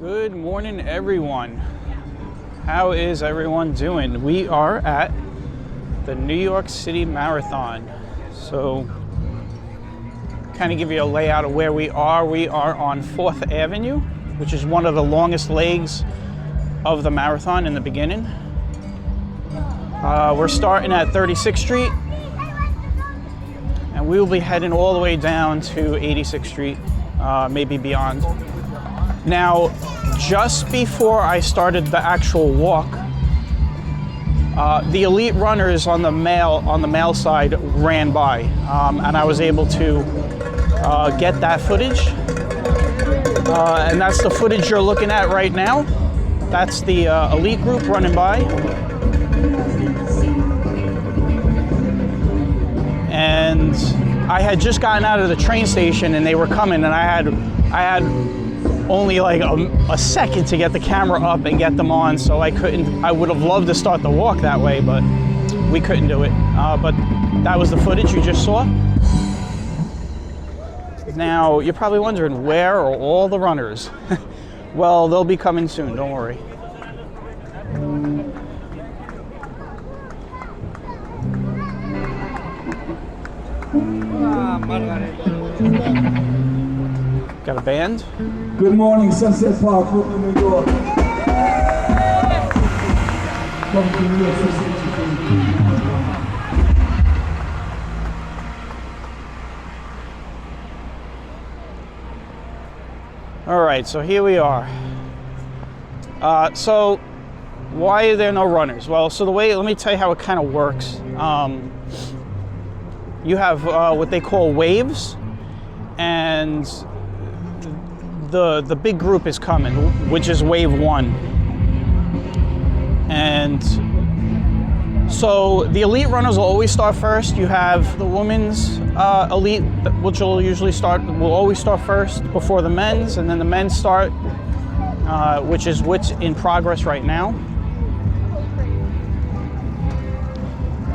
Good morning, everyone. How is everyone doing? We are at the New York City Marathon. So, kind of give you a layout of where we are. We are on 4th Avenue, which is one of the longest legs of the marathon in the beginning. We're starting at 36th Street, and we will be heading all the way down to 86th Street, maybe beyond. Now, just before I started the actual walk, the elite runners on the male side ran by, and I was able to get that footage. And that's the footage you're looking at right now. That's the elite group running by. And I had just gotten out of the train station and they were coming, and I had only like a second to get the camera up and get them on, so I would have loved to start the walk that way, but we couldn't do it. But that was the footage you just saw. Now, you're probably wondering, where are all the runners? Well, they'll be coming soon, don't worry. Got a band? Good morning, Sunset Park, Brooklyn, New York. Welcome to New York City. All right, so here we are. So why are there no runners? Well, so let me tell you how it kind of works. You have what they call waves, and the big group is coming, which is wave 1. And so the elite runners will always start first. You have the women's elite, which will always start first before the men's, and then the men's start, which is what's in progress right now.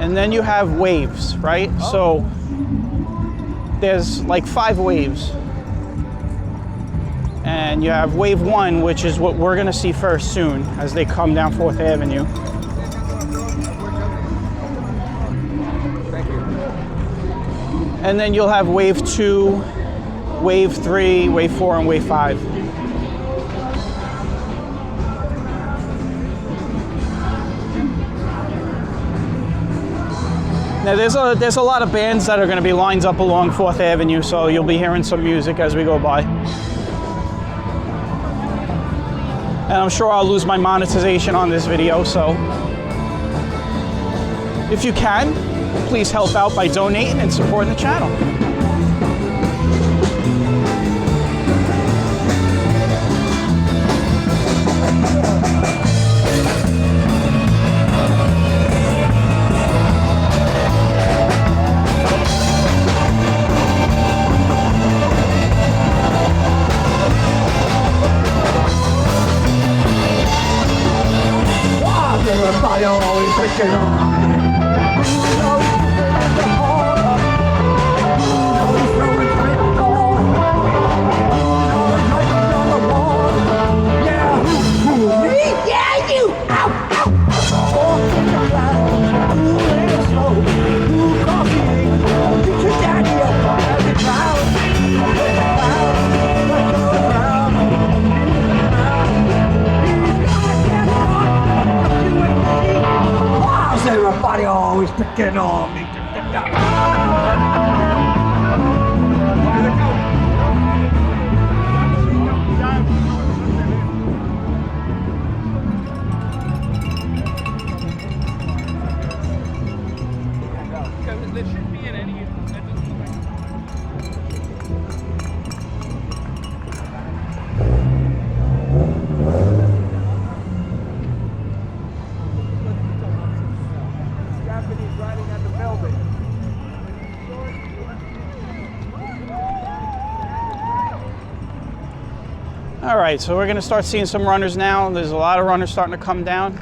And then you have waves, right? Oh. So there's like 5 waves. And you have wave 1, which is what we're gonna see first soon as they come down 4th Avenue. And then you'll have wave 2, wave 3, wave 4, and wave 5. Now there's a lot of bands that are going to be lined up along 4th Avenue, so you'll be hearing some music as we go by. And I'm sure I'll lose my monetization on this video, so if you can, please help out by donating and supporting the channel. Everybody always picking on me. Everybody always picking on me. There shouldn't be in any. All right, so we're going to start seeing some runners now. There's a lot of runners starting to come down.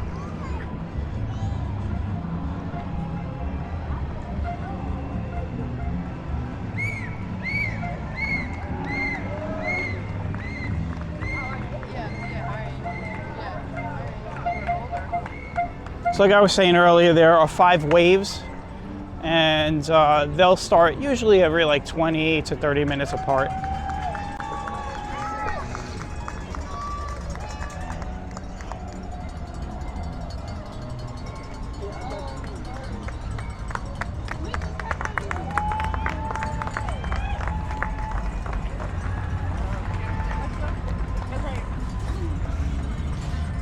Yeah. So like I was saying earlier, there are 5 waves, and they'll start usually every like 20 to 30 minutes apart.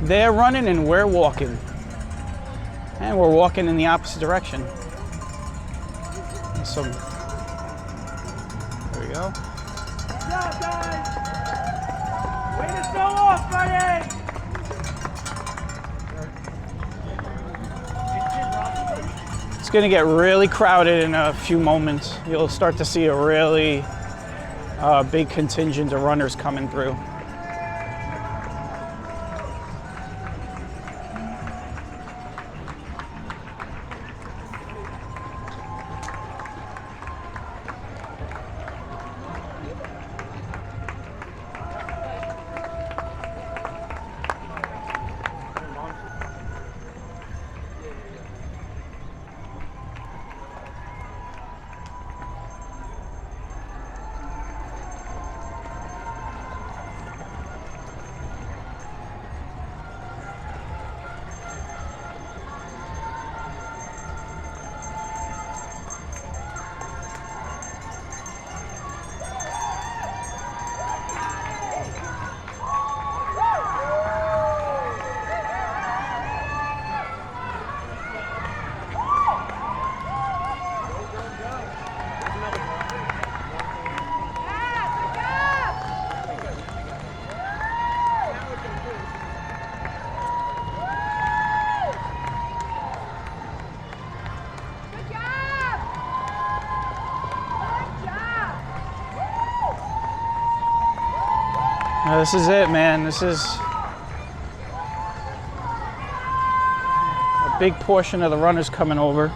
They're running and we're walking. And we're walking in the opposite direction. So, there we go. Good job, guys! Way to show off, Friday! It's gonna get really crowded in a few moments. You'll start to see a really big contingent of runners coming through. Now, this is it, man. This is a big portion of the runners coming over.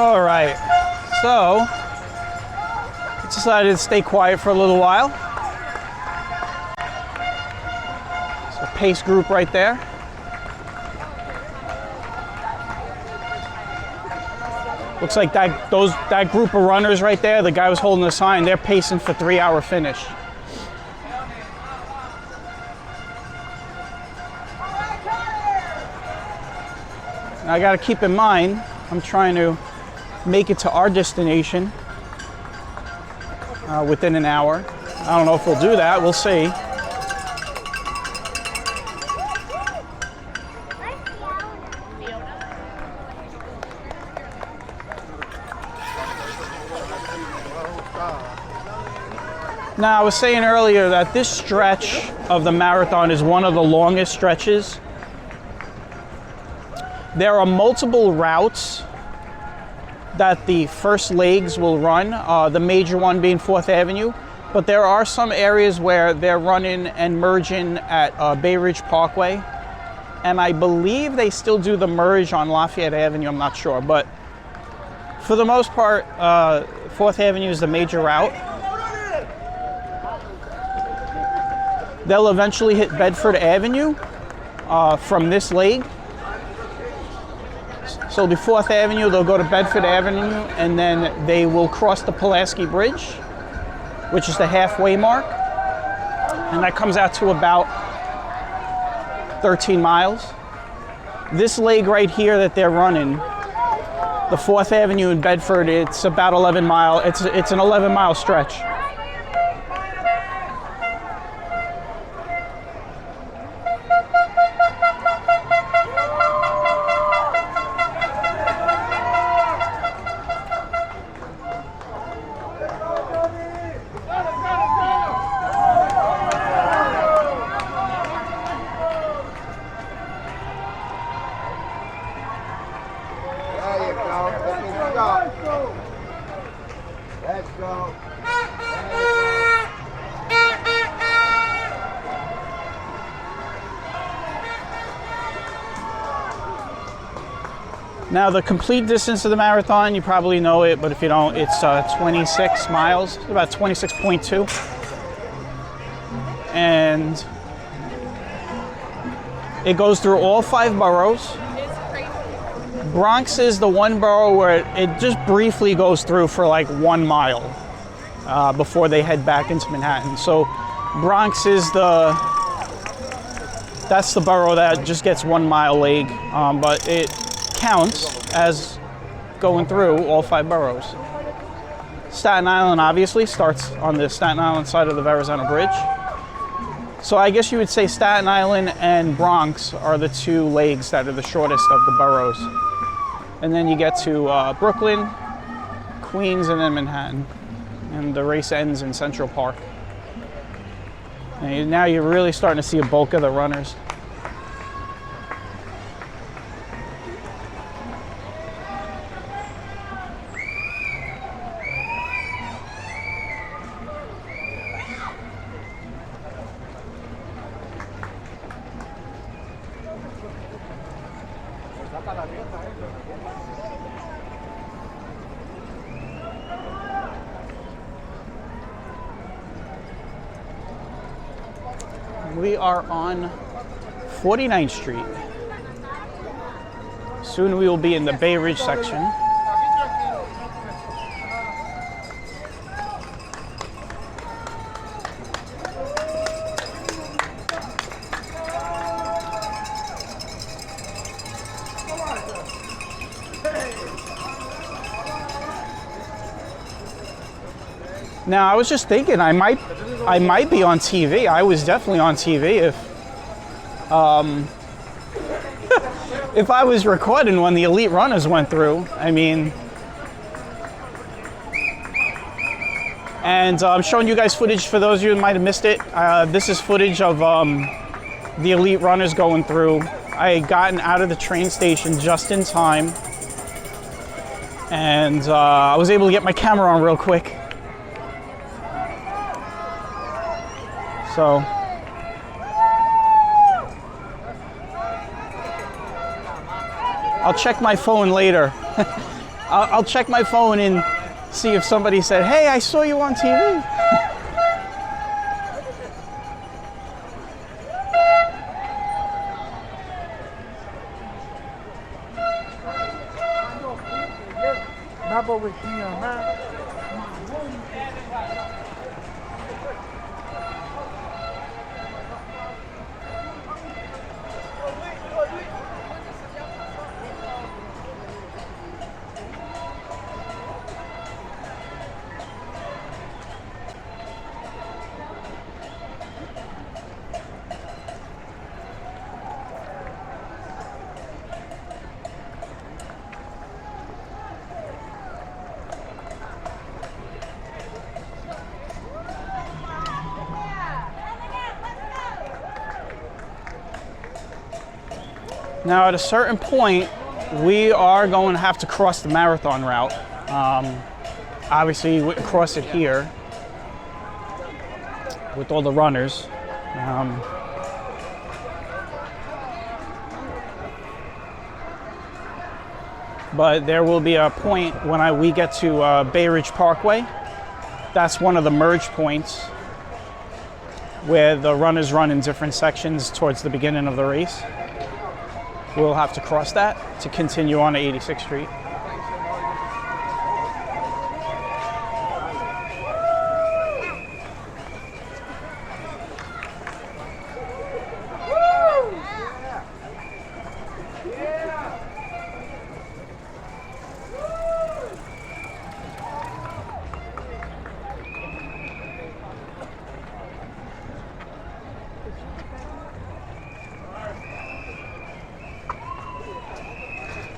All right, so decided to stay quiet for a little while. So pace group right there. Looks like that group of runners right there, the guy was holding the sign, they're pacing for 3-hour finish. Now I got to keep in mind, I'm trying to make it to our destination within an hour. I don't know if we'll do that, we'll see. Now, I was saying earlier that this stretch of the marathon is one of the longest stretches. There are multiple routes that the first legs will run, the major one being 4th Avenue, but there are some areas where they're running and merging at Bay Ridge Parkway, and I believe they still do the merge on Lafayette Avenue, I'm not sure, but for the most part, 4th Avenue is the major route. They'll eventually hit Bedford Avenue from this leg. So the 4th Avenue, they'll go to Bedford Avenue, and then they will cross the Pulaski Bridge, which is the halfway mark. And that comes out to about 13 miles. This leg right here that they're running, the 4th Avenue in Bedford, it's about 11 mile. It's an 11-mile stretch. Let's go. Now, the complete distance of the marathon, you probably know it, but if you don't, it's 26 miles, about 26.2. And it goes through all 5 boroughs. Bronx is the one borough where it just briefly goes through for like 1 mile before they head back into Manhattan. So Bronx is that's the borough that just gets 1 mile leg, but it counts as going through all 5 boroughs. Staten Island obviously starts on the Staten Island side of the Verrazzano Bridge. So I guess you would say Staten Island and Bronx are the 2 legs that are the shortest of the boroughs. And then you get to Brooklyn, Queens, and then Manhattan. And the race ends in Central Park. And now you're really starting to see a bulk of the runners. We are on 49th Street. Soon we will be in the Bay Ridge section. Now, I was just thinking I might be on TV. I was definitely on TV if I was recording when the elite runners went through. I mean, and I'm showing you guys footage for those of you who might have missed it. This is footage of the elite runners going through. I had gotten out of the train station just in time, and I was able to get my camera on real quick. So I'll check my phone later I'll check my phone and see if somebody said, "Hey, I saw you on TV." Now, at a certain point, we are going to have to cross the marathon route. Obviously, we wouldn't cross it here with all the runners. But there will be a point when we get to Bay Ridge Parkway. That's one of the merge points where the runners run in different sections towards the beginning of the race. We'll have to cross that to continue on to 86th Street.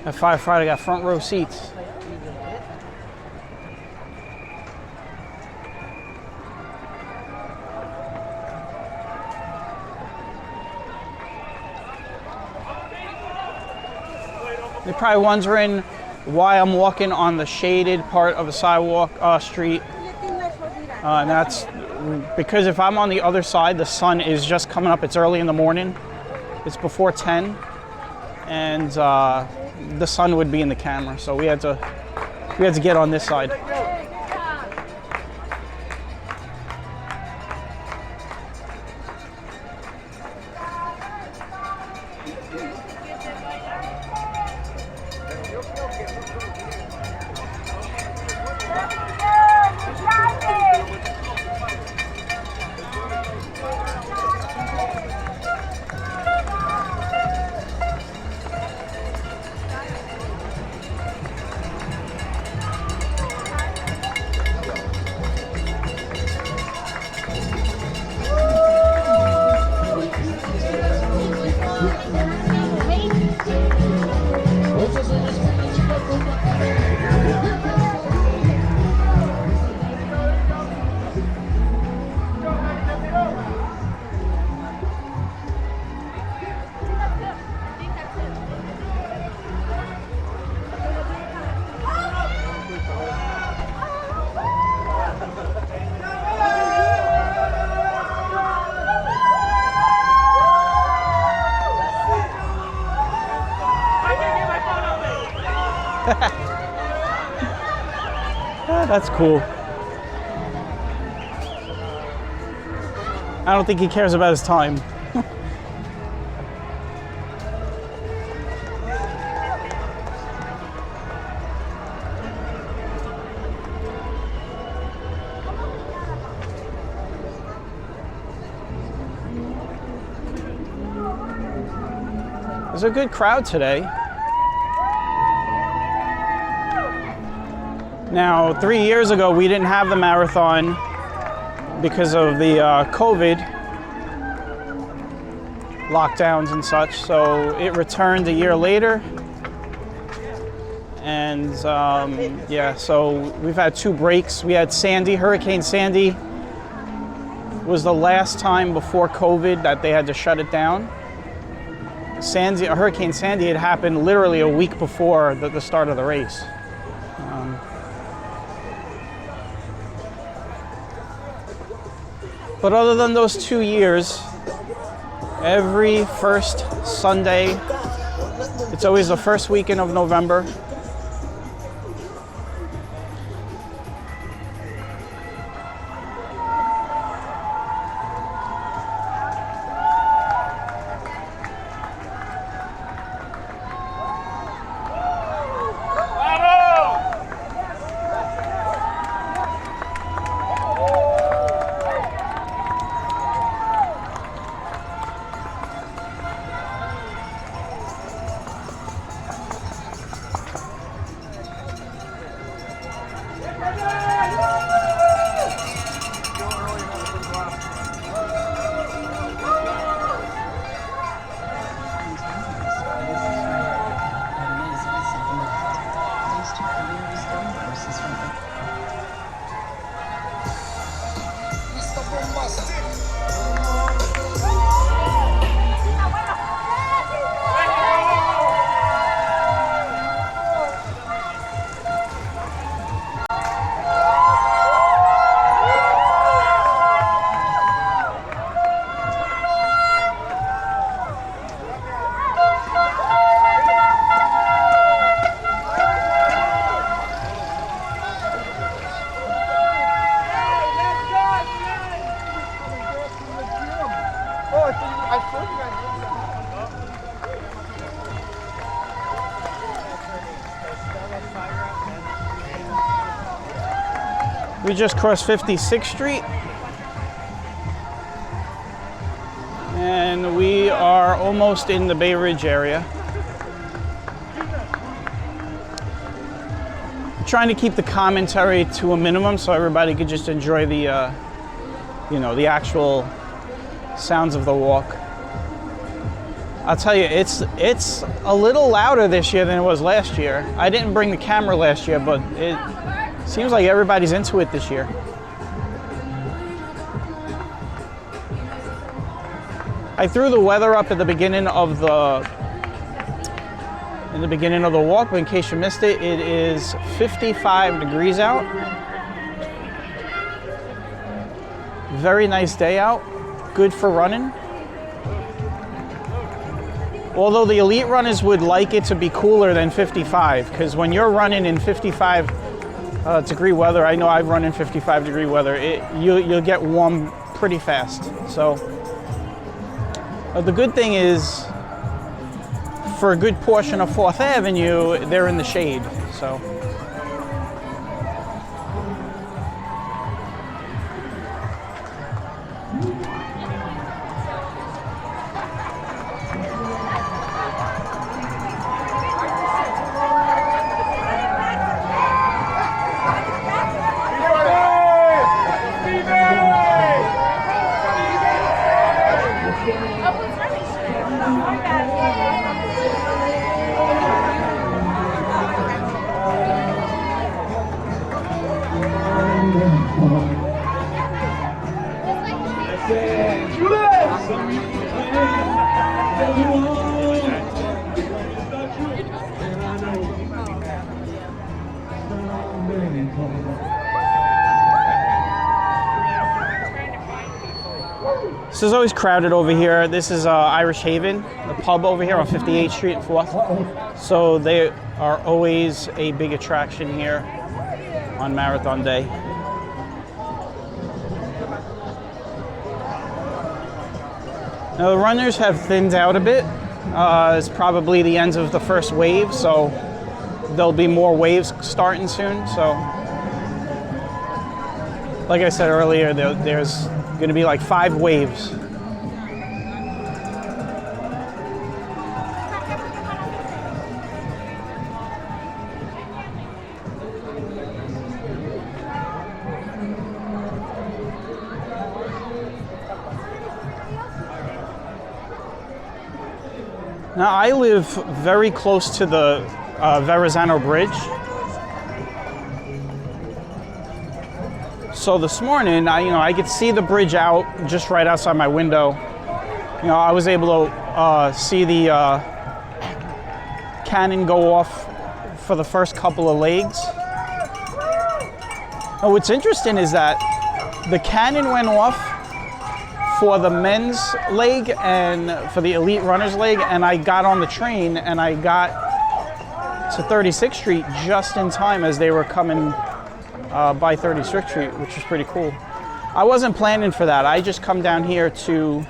At 5 Friday, I got front row seats. You're probably wondering why I'm walking on the shaded part of the sidewalk street. And that's because if I'm on the other side, the sun is just coming up. It's early in the morning. It's before 10. And the sun would be in the camera, so we had to get on this side. That's cool. I don't think he cares about his time. There's a good crowd today. Now, 3 years ago, we didn't have the marathon because of the COVID lockdowns and such, so it returned a year later. And yeah, so we've had 2 breaks. We had Sandy, Hurricane Sandy was the last time before COVID that they had to shut it down. Hurricane Sandy had happened literally a week before the start of the race. But other than those 2 years, every first Sunday, it's always the first weekend of November, We just crossed 56th Street. And we are almost in the Bay Ridge area. Trying to keep the commentary to a minimum so everybody could just enjoy the, you know, the actual sounds of the walk. I'll tell you, it's a little louder this year than it was last year. I didn't bring the camera last year, but it seems like everybody's into it this year. I threw the weather up at the beginning of the walk, but in case you missed it, it is 55 degrees out. Very nice day out, good for running. Although the elite runners would like it to be cooler than 55, because when you're running in 55 degree weather, I know I've run in 55 degree weather, you'll get warm pretty fast. So the good thing is, for a good portion of 4th Avenue, they're in the shade, so. This is always crowded over here. This is Irish Haven, the pub over here on 58th Street and 4th. So they are always a big attraction here on Marathon Day. Now the runners have thinned out a bit. It's probably the ends of the first wave, so there'll be more waves starting soon. So, like I said earlier, there's going to be like 5 waves. Now I live very close to the Verrazzano Bridge. So this morning, I could see the bridge out just right outside my window. I was able to see the cannon go off for the first couple of legs. Now, what's interesting is that the cannon went off for the men's leg and for the elite runners leg, and I got on the train and I got to 36th Street just in time as they were coming by 36th Street, which was pretty cool. I wasn't planning for that. I just come down here to,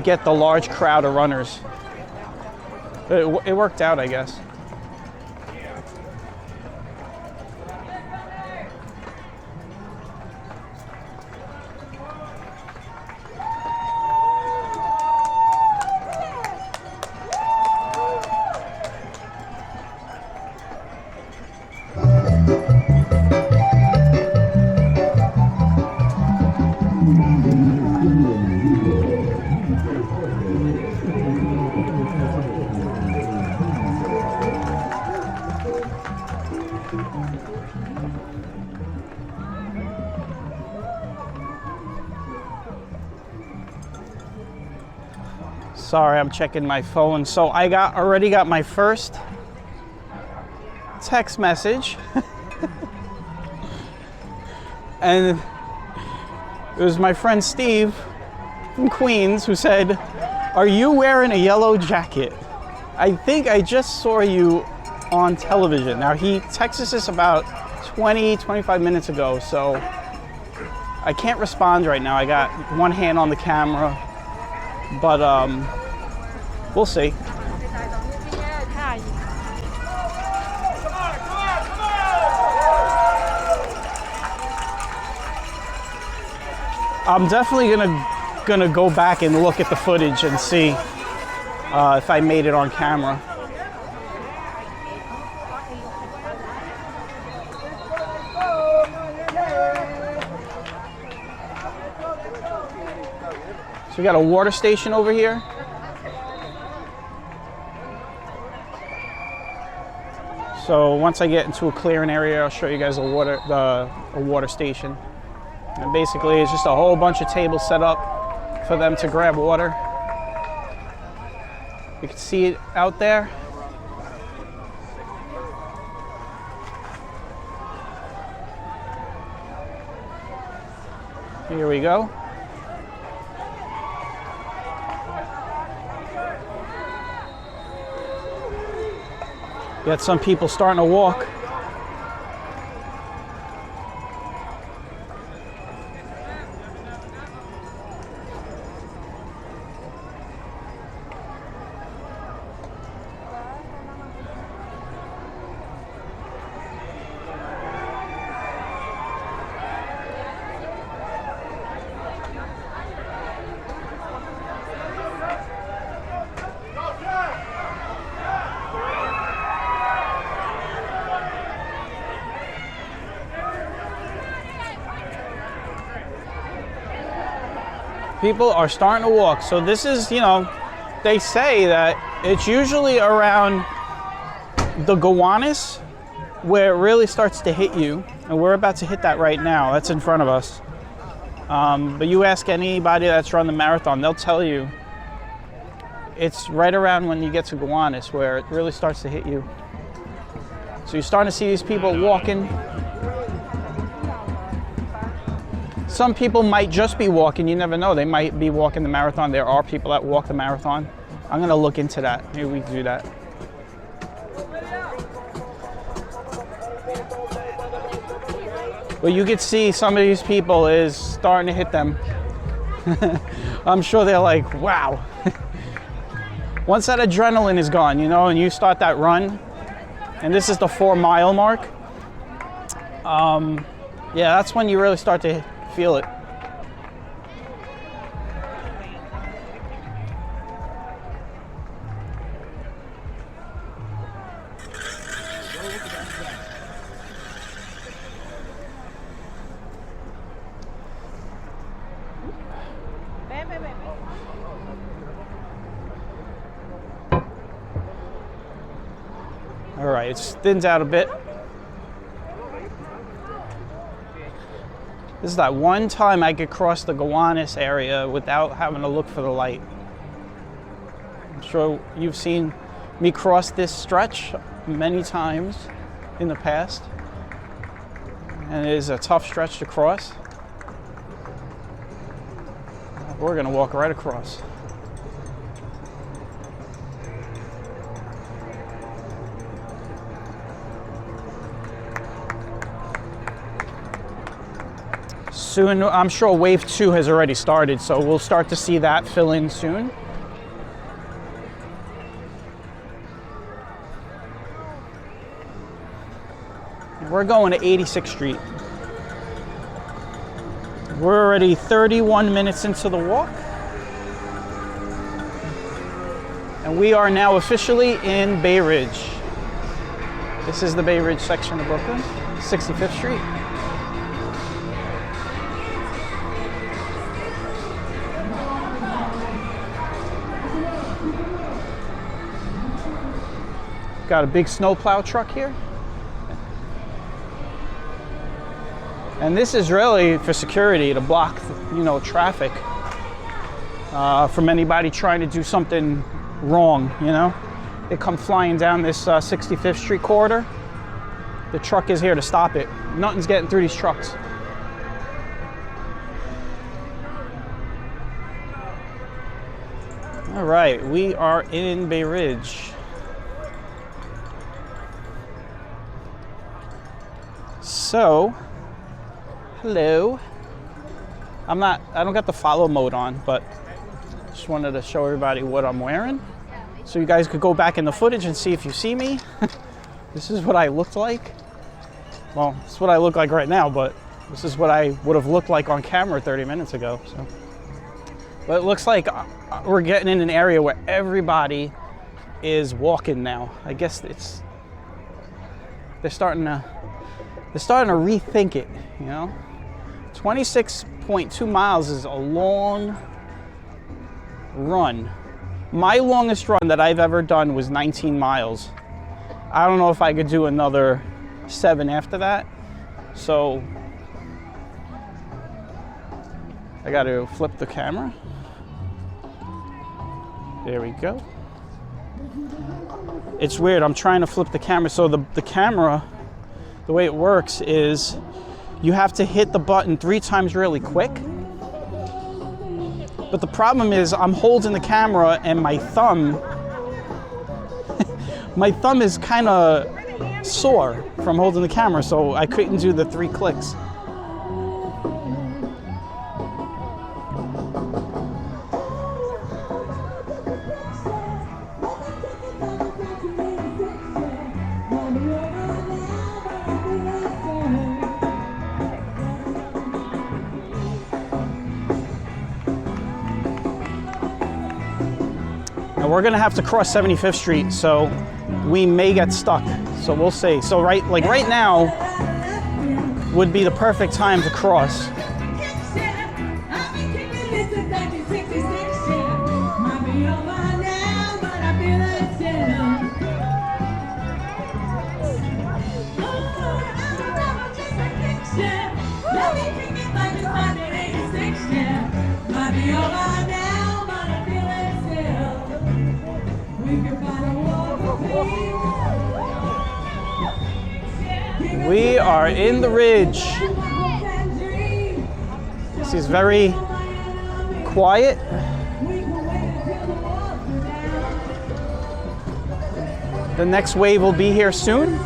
get the large crowd of runners. It worked out, I guess. Sorry, I'm checking my phone. So I already got my first text message. And it was my friend Steve from Queens who said, "Are you wearing a yellow jacket? I think I just saw you on television." Now he texted us about 25 minutes ago, so I can't respond right now. I got one hand on the camera, but we'll see. I'm definitely gonna go back and look at the footage and see if I made it on camera. So we got a water station over here. So once I get into a clearing area, I'll show you guys a water station. And basically it's just a whole bunch of tables set up for them to grab water. You can see it out there. Here we go. Got some people starting to walk. People are starting to walk. So this is, you know, they say that it's usually around the Gowanus where it really starts to hit you. And we're about to hit that right now. That's in front of us. But you ask anybody that's run the marathon, they'll tell you it's right around when you get to Gowanus where it really starts to hit you. So you're starting to see these people walking. Some people might just be walking, you never know. They might be walking the marathon. There are people that walk the marathon. I'm gonna look into that. Maybe we can do that. But you could see some of these people is starting to hit them. I'm sure they're like, wow. Once that adrenaline is gone, you know, and you start that run, and this is the 4 mile mark, yeah, that's when you really start to feel it. All right, it thins out a bit. This is that one time I could cross the Gowanus area without having to look for the light. I'm sure you've seen me cross this stretch many times in the past. And it is a tough stretch to cross. We're gonna walk right across. Soon, I'm sure wave 2 has already started, so we'll start to see that fill in soon. We're going to 86th Street. We're already 31 minutes into the walk. And we are now officially in Bay Ridge. This is the Bay Ridge section of Brooklyn, 65th Street. Got a big snowplow truck here. And this is really for security to block, you know, traffic from anybody trying to do something wrong, you know. They come flying down this 65th Street corridor. The truck is here to stop it. Nothing's getting through these trucks. All right, we are in Bay Ridge. So, hello. I don't got the follow mode on, but just wanted to show everybody what I'm wearing. So you guys could go back in the footage and see if you see me. This is what I looked like. Well, it's what I look like right now, but This is what I would have looked like on camera 30 minutes ago. So, but it looks like we're getting in an area where everybody is walking now. I guess they're starting to rethink it, you know? 26.2 miles is a long run. My longest run that I've ever done was 19 miles. I don't know if I could do another 7 after that. So I got to flip the camera. There we go. It's weird, I'm trying to flip the camera. So the camera, the way it works is you have to hit the button 3 times really quick. But the problem is I'm holding the camera and my thumb, my thumb is kind of sore from holding the camera, so I couldn't do the 3 clicks. Now we're gonna have to cross 75th Street, so we may get stuck. So we'll see. So right now would be the perfect time to cross. We are in the ridge. This is very quiet. The next wave will be here soon.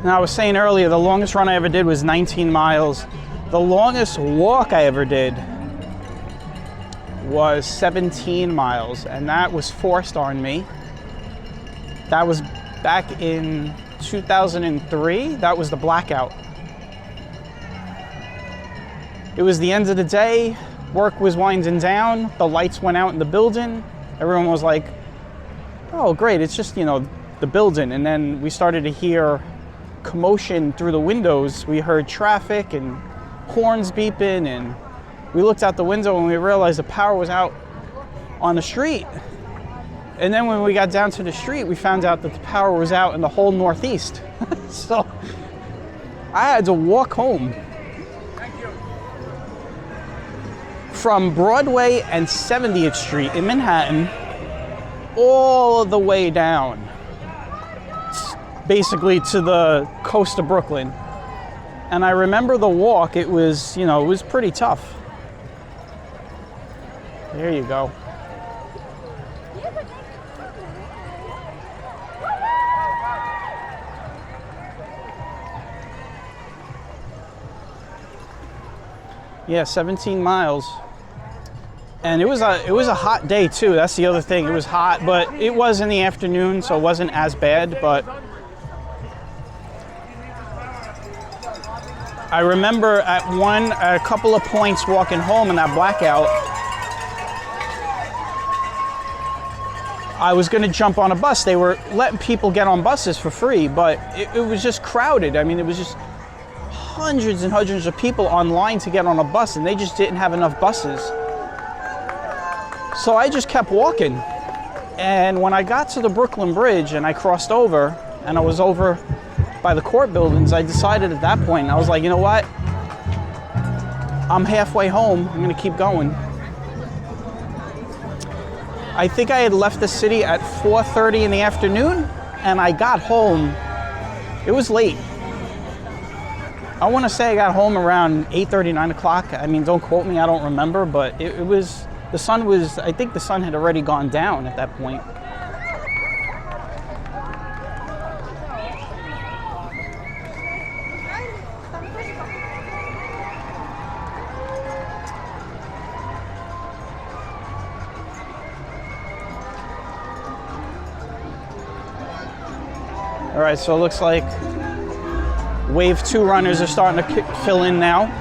Now, I was saying earlier, the longest run I ever did was 19 miles. The longest walk I ever did was 17 miles, and that was forced on me. That was back in 2003. That was the blackout. It was the end of the day. Work was winding down. The lights went out in the building. Everyone was like, oh, great, it's just, you know, the building. And then we started to hear commotion through the windows. We heard traffic and horns beeping, and we looked out the window and we realized the power was out on the street. And then when we got down to the street, we found out that the power was out in the whole Northeast. So I had to walk home from Broadway and 70th Street in Manhattan all the way down, basically to the coast of Brooklyn. And I remember the walk, it was, you know, it was pretty tough. There you go. Yeah, 17 miles. And it was a hot day too. That's the other thing. It was hot, but it was in the afternoon, so it wasn't as bad. But I remember at a couple of points walking home in that blackout, I was going to jump on a bus. They were letting people get on buses for free, but it was just crowded. I mean, it was just hundreds and hundreds of people online to get on a bus, and they just didn't have enough buses. So I just kept walking. And when I got to the Brooklyn Bridge and I crossed over, and I was over by the court buildings, I decided at that point, I was like, you know what? I'm halfway home. I'm going to keep going. I think I had left the city at 4:30 in the afternoon, and I got home It was late. I want to say I got home around 8:30, 9 o'clock. I mean, don't quote me, I don't remember, but it was, the sun was, I think the sun had already gone down at that point. All right, so it looks like Wave 2 runners are starting to fill in now.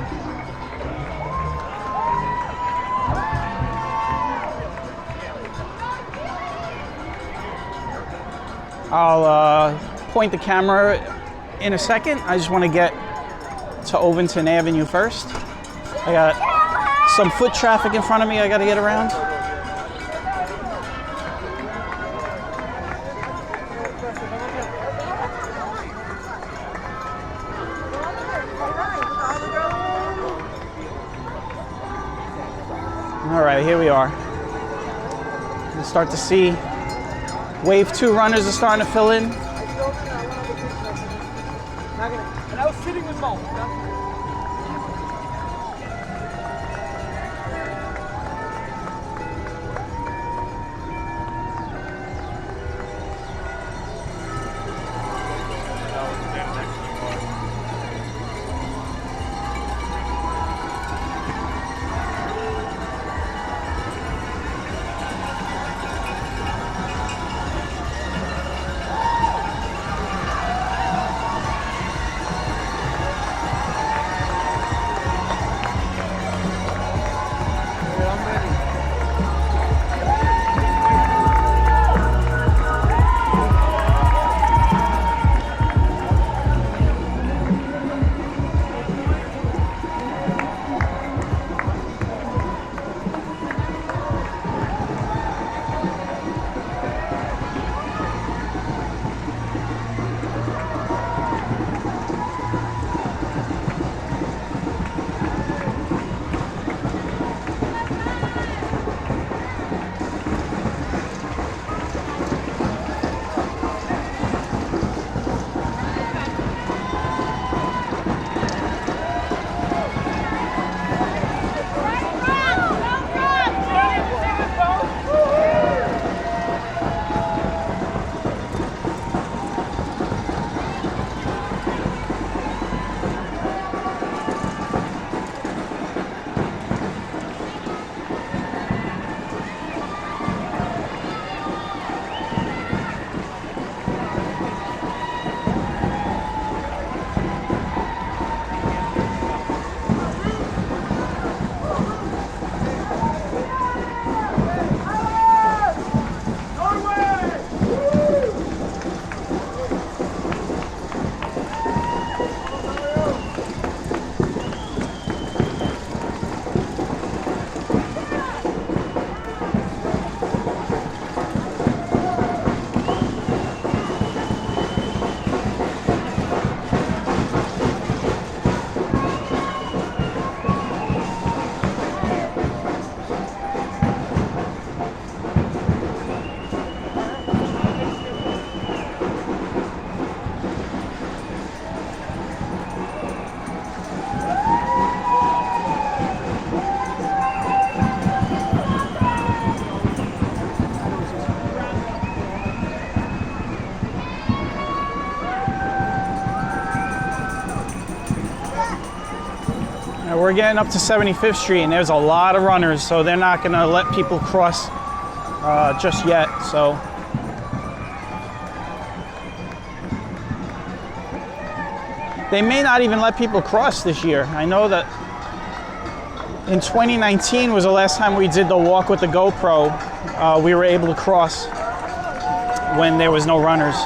I'll point the camera in a second. I just want to get to Overton Avenue first. I got some foot traffic in front of me I got to get around. All right, here we are. You start to see Wave 2 runners are starting to fill in. And I was sitting with Mo. We're getting up to 75th Street and there's a lot of runners, so they're not gonna let people cross just yet, so. They may not even let people cross this year. I know that in 2019 was the last time we did the walk with the GoPro. We were able to cross when there was no runners.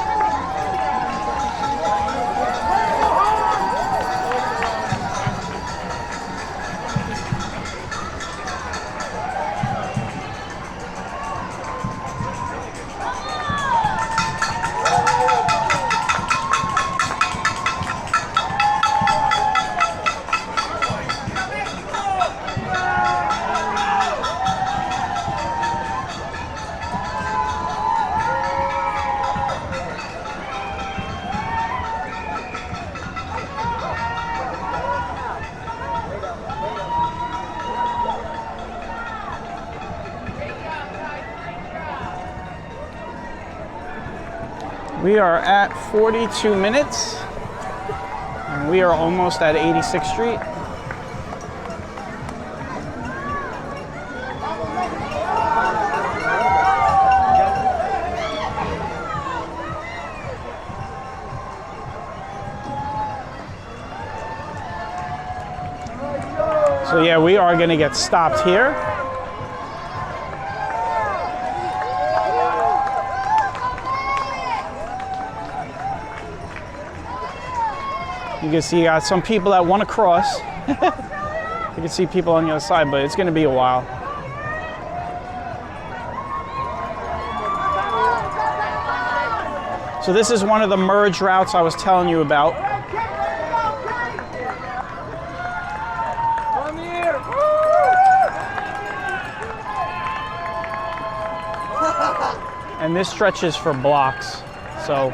We are at 42 minutes, and we are almost at 86th Street. So yeah, we are gonna get stopped here. You can see you got some people that want to cross. You can see people on the other side, but it's gonna be a while. So this is one of the merge routes I was telling you about. And this stretches for blocks. So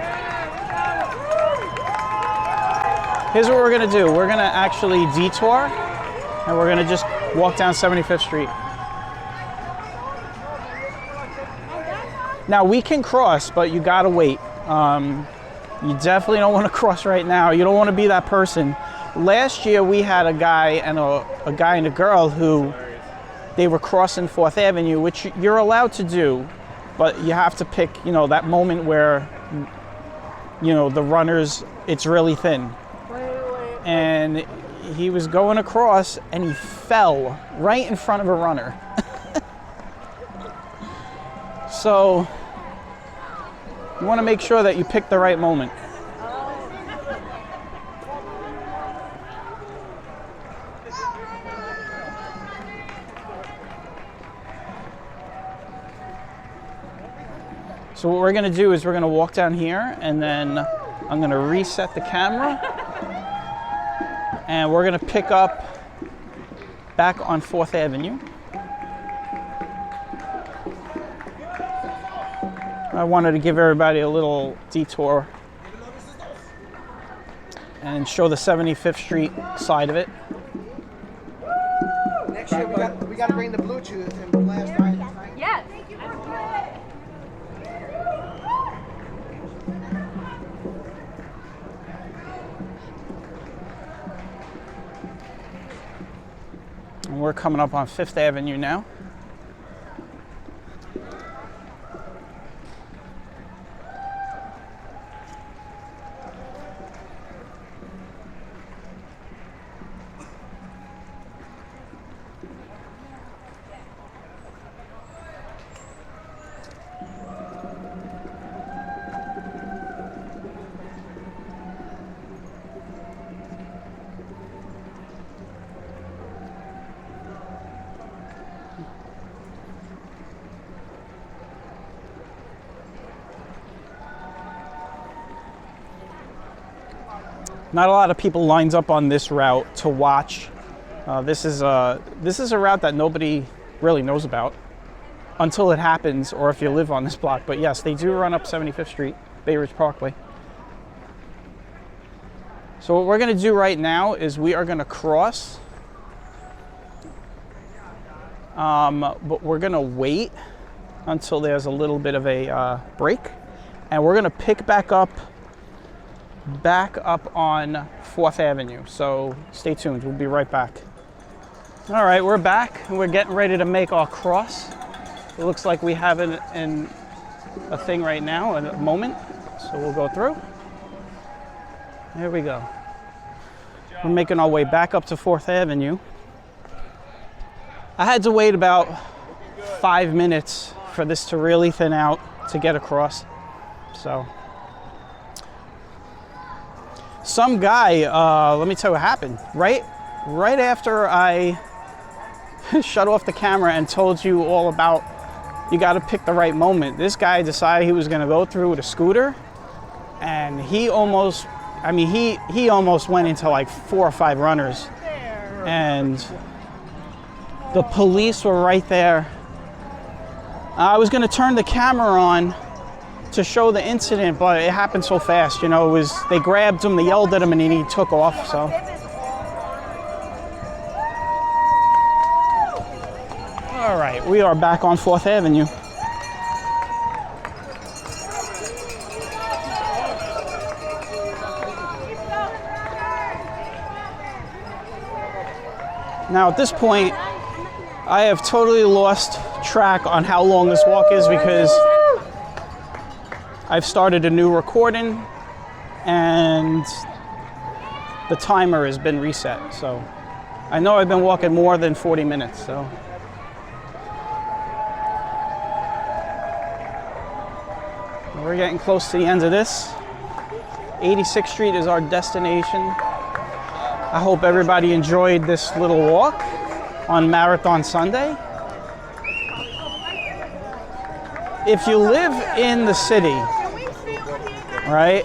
here's what we're gonna do. We're gonna actually detour, and we're gonna just walk down 75th Street. Now we can cross, but you gotta wait. You definitely don't wanna cross right now. You don't wanna be that person. Last year we had a guy and a guy and a girl who they were crossing 4th Avenue, which you're allowed to do, but you have to pick, you know, that moment where, you know, the runners, it's really thin. And he was going across and he fell right in front of a runner. So you want to make sure that you pick the right moment. So what we're gonna do is we're gonna walk down here, and then I'm gonna reset the camera, and we're gonna pick up back on 4th Avenue. I wanted to give everybody a little detour and show the 75th Street side of it. Next year we got to bring the Bluetooth and blast right. Yes. And we're coming up on 5th Avenue now. Not a lot of people lines up on this route to watch. This is a route that nobody really knows about until it happens, or if you live on this block. But yes, they do run up 75th Street, Bay Ridge Parkway. So what we're going to do right now is we are going to cross, but we're going to wait until there's a little bit of a break, and we're going to pick back up on 4th Avenue. So stay tuned, we'll be right back. All right, we're back and we're getting ready to make our cross. It looks like we have a thing right now, a moment. So we'll go through. There we go. We're making our way back up to 4th Avenue. I had to wait about 5 minutes for this to really thin out to get across. So some guy, let me tell you what happened. Right after I shut off the camera and told you all about you got to pick the right moment, this guy decided he was going to go through with a scooter, and he almost went into like 4 or 5 runners, and the police were right there. I was going to turn the camera on to show the incident, but it happened so fast, you know. They grabbed him, they yelled at him, and then he took off. So all right, we are back on 4th Avenue. Now at this point, I have totally lost track on how long this walk is because I've started a new recording and the timer has been reset. So I know I've been walking more than 40 minutes. So we're getting close to the end of this. 86th Street is our destination. I hope everybody enjoyed this little walk on Marathon Sunday. If you live in the city, right,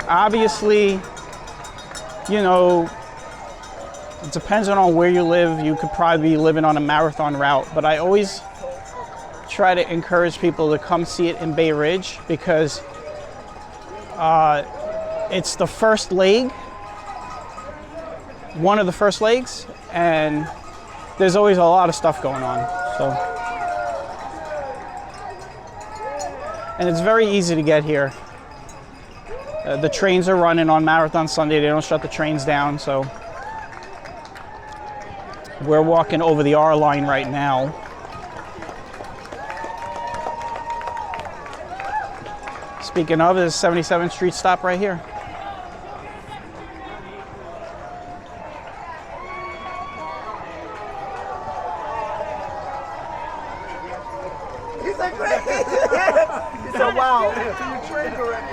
obviously, you know, it depends on where you live. You could probably be living on a marathon route, but I always try to encourage people to come see it in Bay Ridge because it's the first leg, one of the first legs, and there's always a lot of stuff going on. So, and it's very easy to get here. The trains are running on Marathon Sunday. They don't shut the trains down, so we're walking over the R line right now. Speaking of, there's 77th Street stop right here. He's like, great. He said, wow. So you trained already.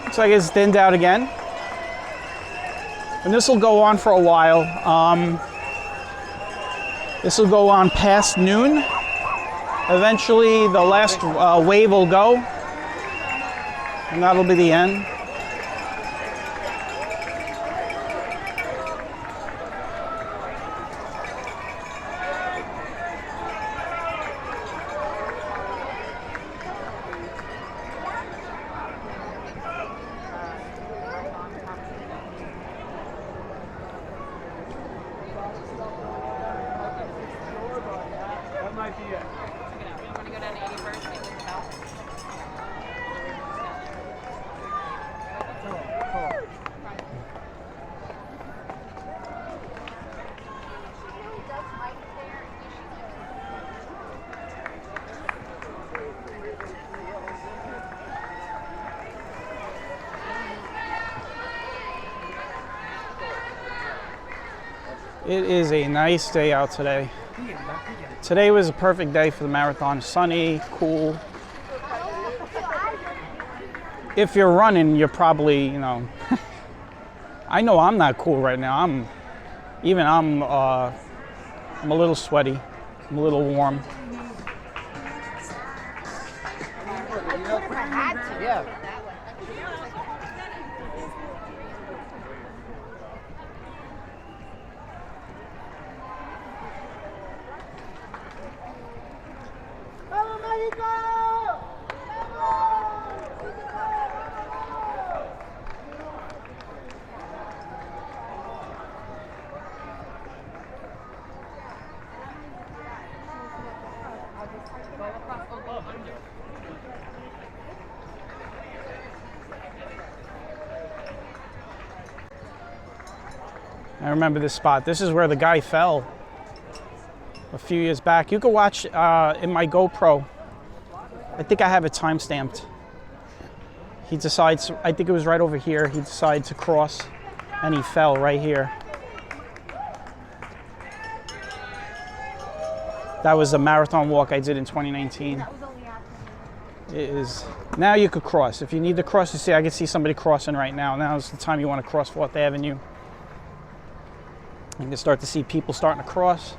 Looks like it's thinned out again. And this will go on for a while. This will go on past noon. Eventually the last wave will go. And that'll be the end. That might be it. You want to go down to 81st and get the bell? It is a nice day out today. Today was a perfect day for the marathon. Sunny, cool. If you're running, you're probably, you know, I know I'm not cool right now. I'm a little sweaty. I'm a little warm. Yeah. I remember this spot. This is where the guy fell a few years back. You can watch in my GoPro. I think I have it time-stamped. He decides, I think it was right over here, he decided to cross and he fell right here. That was a marathon walk I did in 2019. It is, now you could cross. If you need to cross, you see, I can see somebody crossing right now. Now is the time you want to cross 4th Avenue. You can start to see people starting to cross.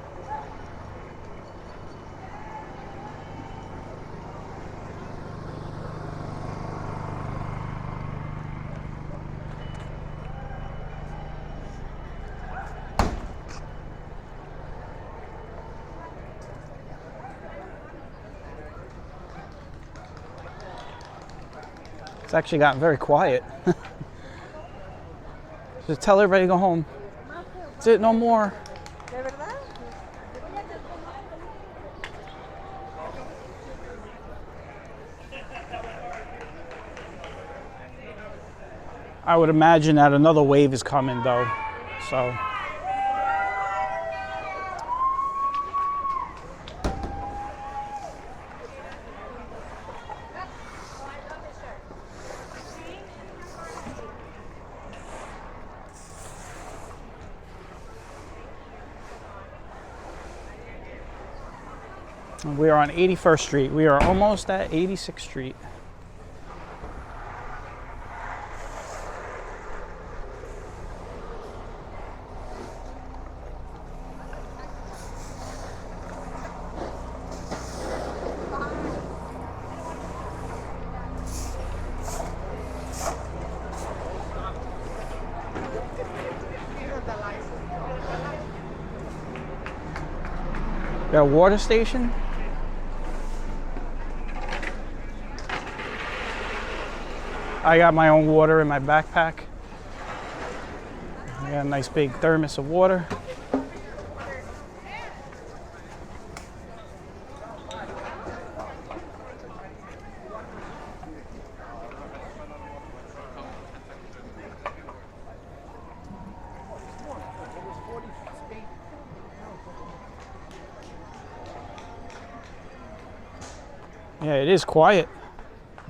It's actually gotten very quiet. Just tell everybody to go home. That's it, no more. I would imagine that another wave is coming though, so. We are on 81st Street. We are almost at 86th Street. Got a water station. I got my own water in my backpack. I got a nice big thermos of water. Yeah, it is quiet.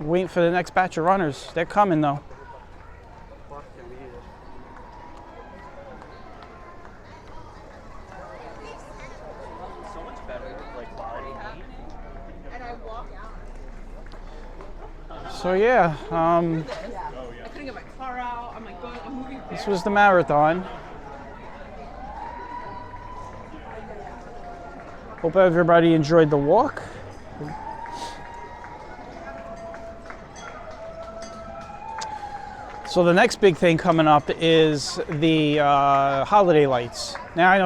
Waiting for the next batch of runners. They're coming though. So yeah, I couldn't get my car out. I'm like, I'm moving. this was the marathon. Hope everybody enjoyed the walk. So the next big thing coming up is the holiday lights. Now I know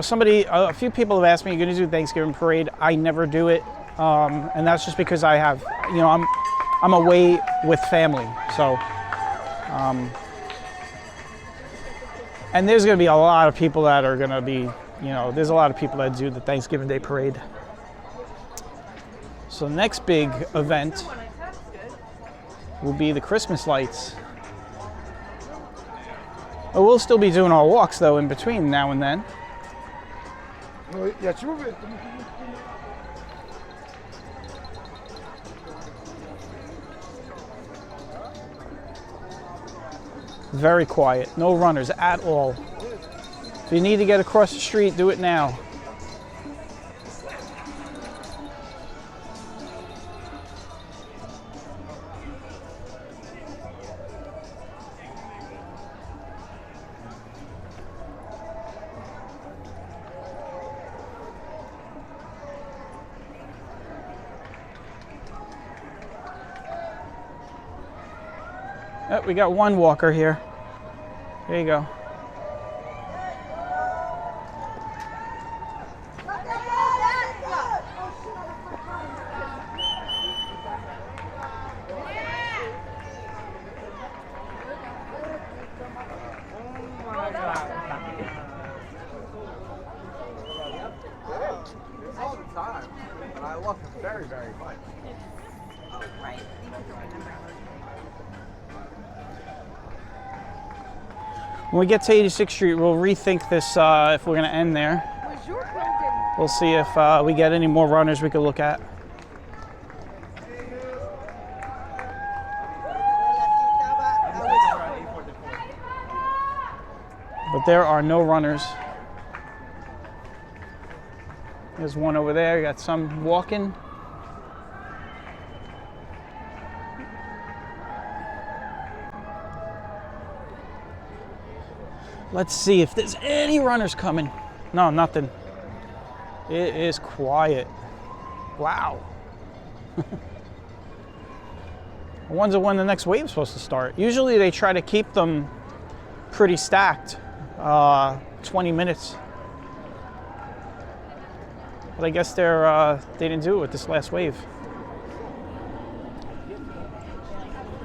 a few people have asked me, "You're going to do Thanksgiving parade?" I never do it, and that's just because I have, I'm away with family. So, and there's going to be a lot of people that are going to be, there's a lot of people that do the Thanksgiving Day parade. So the next big event will be the Christmas lights. We'll still be doing our walks though in between now and then. Very quiet, no runners at all. If you need to get across the street, do it now. Oh, we got one walker here. There you go. All the time, and I love him very, very much. When we get to 86th Street, we'll rethink this if we're going to end there. We'll see if we get any more runners we could look at. But there are no runners. There's one over there. You got some walking. Let's see if there's any runners coming. No, nothing. It is quiet. Wow. I wonder when the next wave's supposed to start. Usually they try to keep them pretty stacked, 20 minutes. But I guess they didn't do it with this last wave.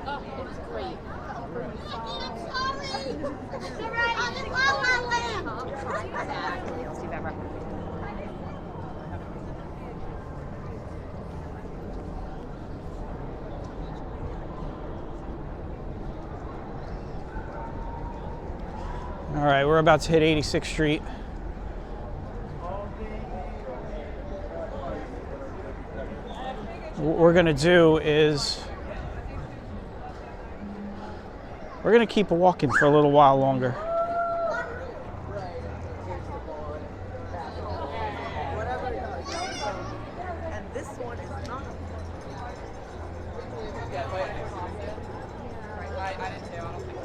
Oh, it's great. All right, we're about to hit 86th Street. What we're gonna do is we're gonna keep walking for a little while longer. And this one is not. I didn't do. I don't think.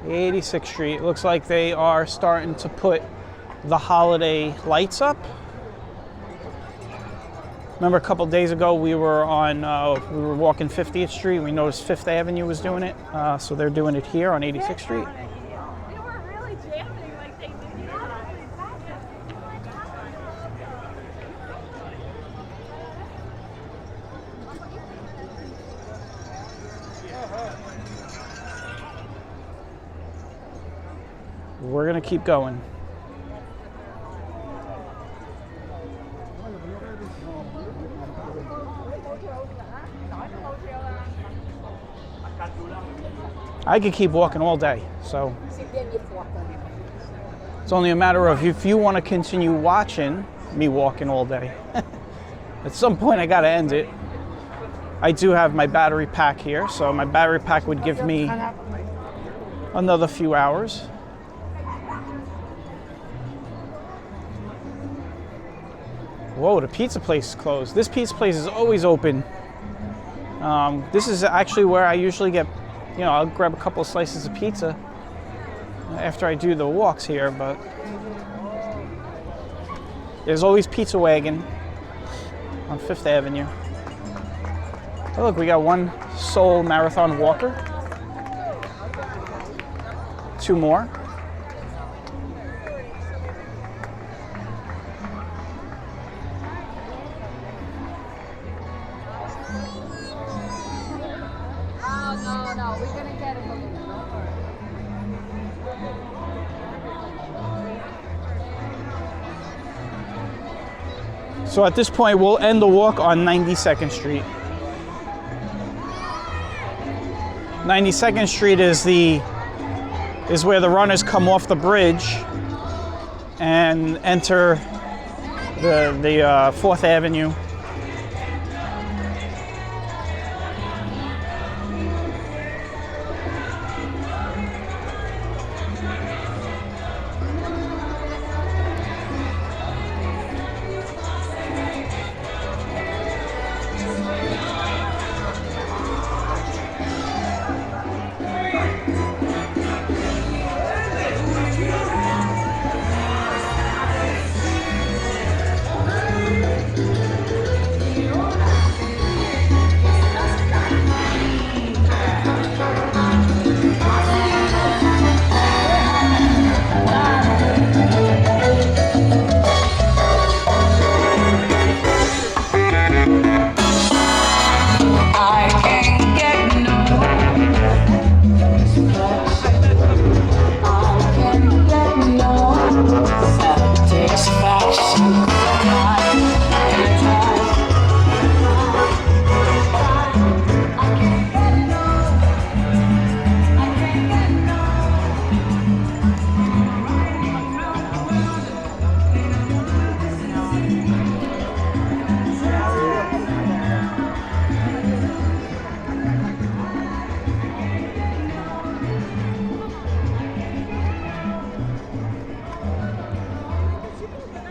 86th Street. Looks like they are starting to put the holiday lights up. Remember a couple days ago we were walking 50th Street. We noticed 5th Avenue was doing it, so they're doing it here on 86th Street. They were really jamming like they did not. We're gonna keep going. I could keep walking all day, so it's only a matter of if you want to continue watching me walking all day. At some point I gotta end it. I do have my battery pack here, so my battery pack would give me another few hours. Whoa, the pizza place is closed. This pizza place is always open. This is actually where I usually get, I'll grab a couple of slices of pizza after I do the walks here, but there's always Pizza Wagon on 5th Avenue. Oh, look, we got one Seoul Marathon walker. 2 more. No, we're gonna get it. So at this point, we'll end the walk on 92nd Street. 92nd Street is where the runners come off the bridge and enter the 4th Avenue.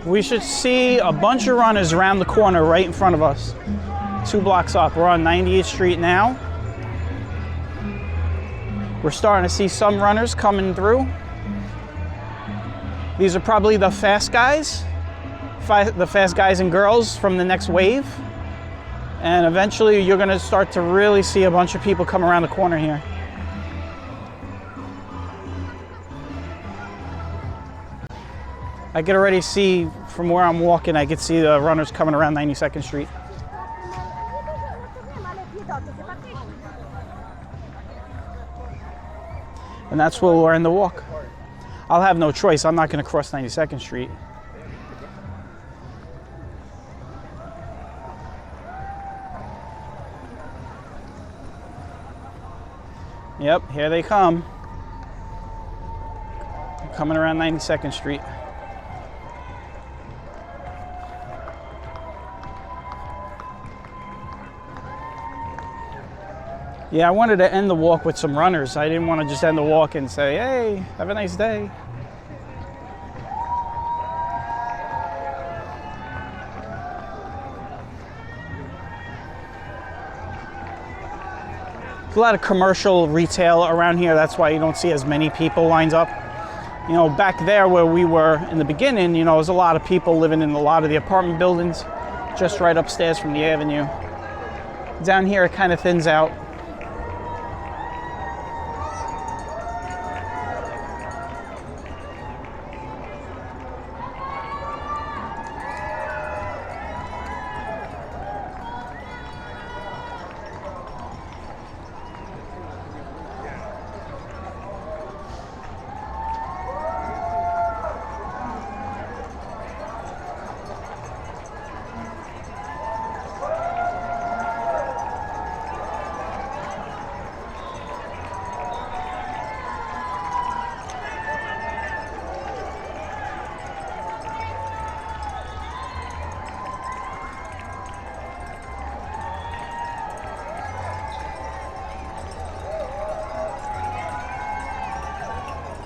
We should see a bunch of runners around the corner right in front of us. 2 blocks up. We're on 98th Street now. We're starting to see some runners coming through. These are probably the fast guys, the fast guys and girls from the next wave. And eventually you're gonna start to really see a bunch of people come around the corner here. I can already see from where I'm walking, I can see the runners coming around 92nd Street. And that's where we'll end the walk. I'll have no choice. I'm not going to cross 92nd Street. Yep, here they come. Coming around 92nd Street. Yeah, I wanted to end the walk with some runners. I didn't want to just end the walk and say, hey, have a nice day. There's a lot of commercial retail around here. That's why you don't see as many people lined up. You know, back there where we were in the beginning, you know, there's a lot of people living in a lot of the apartment buildings just right upstairs from the avenue. Down here, it kind of thins out.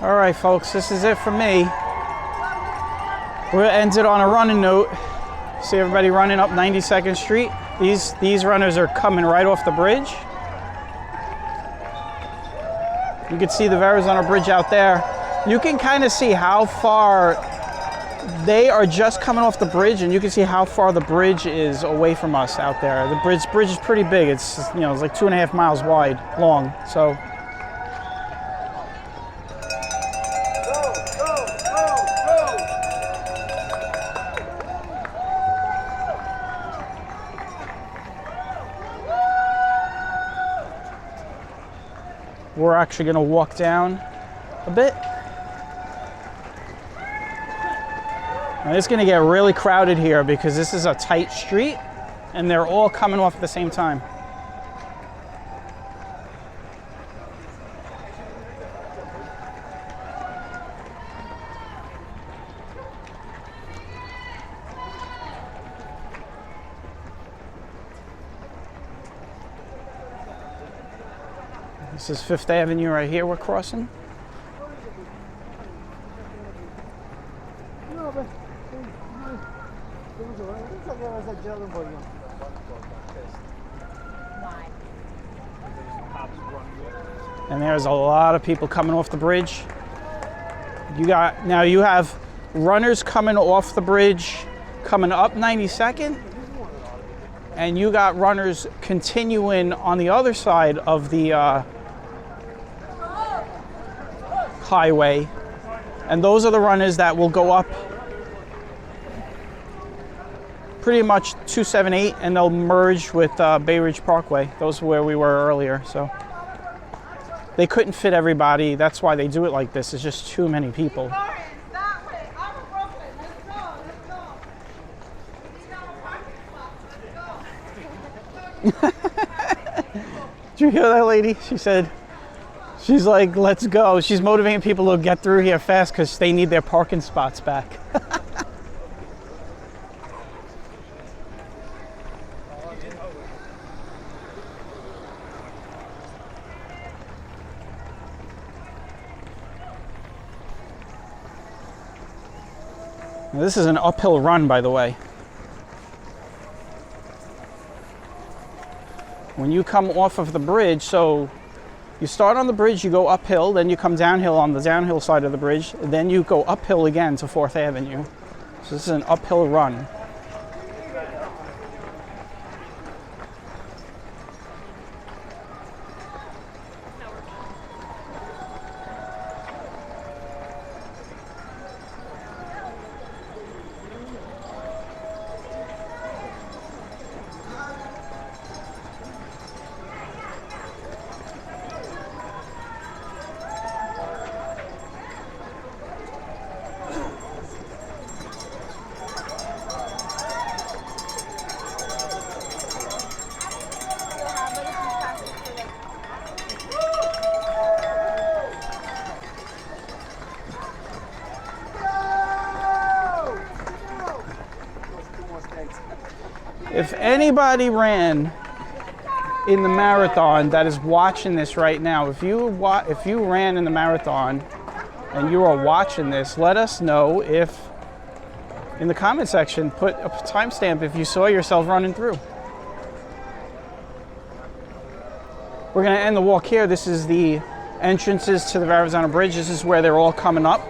All right, folks, this is it for me. We'll end it on a running note. See everybody running up 92nd Street. These runners are coming right off the bridge. You can see the Verrazzano Bridge out there. You can kind of see how far they are just coming off the bridge, and you can see how far the bridge is away from us out there. The bridge is pretty big. It's, you know, it's like 2.5 miles long. So. We're actually going to walk down a bit. And it's going to get really crowded here because this is a tight street and they're all coming off at the same time. This is 5th Avenue right here we're crossing. And there's a lot of people coming off the bridge. You have runners coming off the bridge, coming up 92nd, and you got runners continuing on the other side of the highway, and those are the runners that will go up pretty much 278 and they'll merge with Bay Ridge Parkway. Those are where we were earlier, so they couldn't fit everybody. That's why they do it like this. It's just too many people. Did you hear that lady? She said, she's like, let's go. She's motivating people to get through here fast because they need their parking spots back. Now, this is an uphill run, by the way. When you come off of the bridge, so you start on the bridge, you go uphill, then you come downhill on the downhill side of the bridge, then you go uphill again to 4th Avenue. So this is an uphill run. If anybody ran in the marathon that is watching this right now, if you ran in the marathon and you are watching this, let us know if, in the comment section, put a timestamp if you saw yourself running through. We're going to end the walk here. This is the entrances to the Verrazzano Bridge. This is where they're all coming up.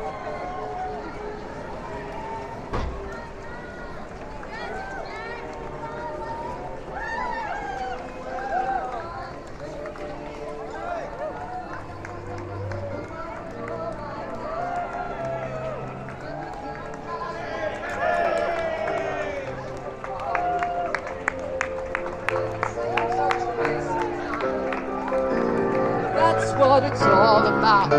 That's what it's all about.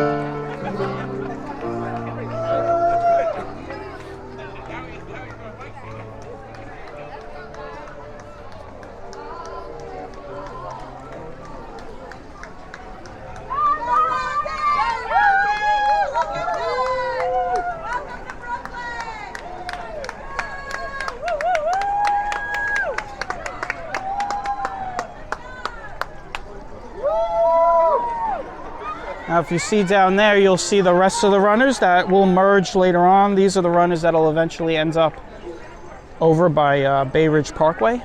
Now, if you see down there, you'll see the rest of the runners that will merge later on. These are the runners that'll eventually end up over by Bay Ridge Parkway.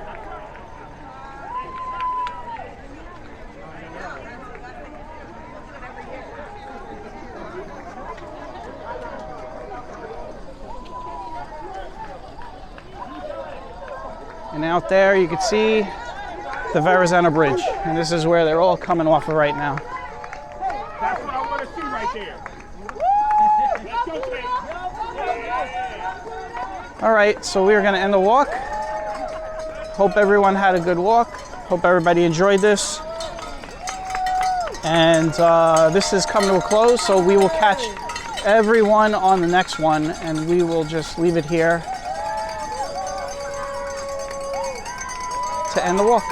And out there, you can see the Verrazzano Bridge. And this is where they're all coming off of right now. That's what I want to see right there. Let's go, Jake. All right, so we are going to end the walk. Hope everyone had a good walk. Hope everybody enjoyed this. And this is coming to a close, so we will catch everyone on the next one, and we will just leave it here to end the walk.